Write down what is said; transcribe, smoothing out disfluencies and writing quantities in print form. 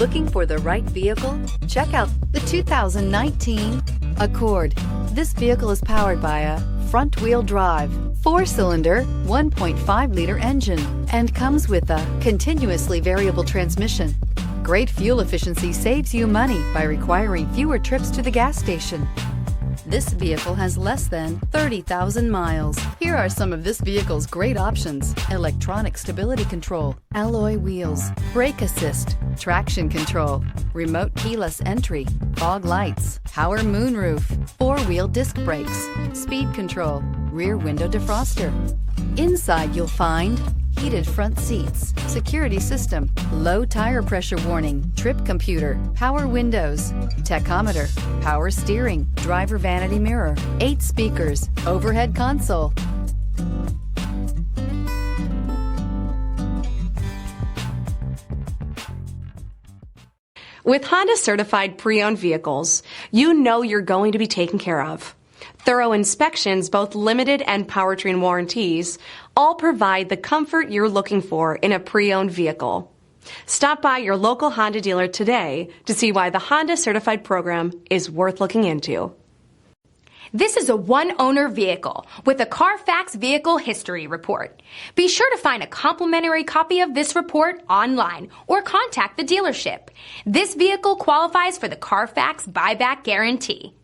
Looking for the right vehicle? Check out the 2019 Accord. This vehicle is powered by a front-wheel drive, 4-cylinder, 1.5-liter engine, and comes with a continuously variable transmission. Great fuel efficiency saves you money by requiring fewer trips to the gas station. This vehicle has less than 30,000 miles. Here are some of this vehicle's great options: electronic stability control, alloy wheels, brake assist, traction control, remote keyless entry, fog lights, power moonroof, 4-wheel disc brakes, speed control, rear window defroster. Inside you'll find heated front seats, security system, low tire pressure warning, trip computer, power windows, tachometer, power steering, driver vanity mirror, 8 speakers, overhead console. With Honda certified pre-owned vehicles, you know you're going to be taken care of. Thorough inspections, both limited and powertrain warranties, all provide the comfort you're looking for in a pre-owned vehicle. Stop by your local Honda dealer today to see why the Honda Certified program is worth looking into. This is a one-owner vehicle with a CARFAX Vehicle History Report. Be sure to find a complimentary copy of this report online or contact the dealership. This vehicle qualifies for the CARFAX Buyback Guarantee.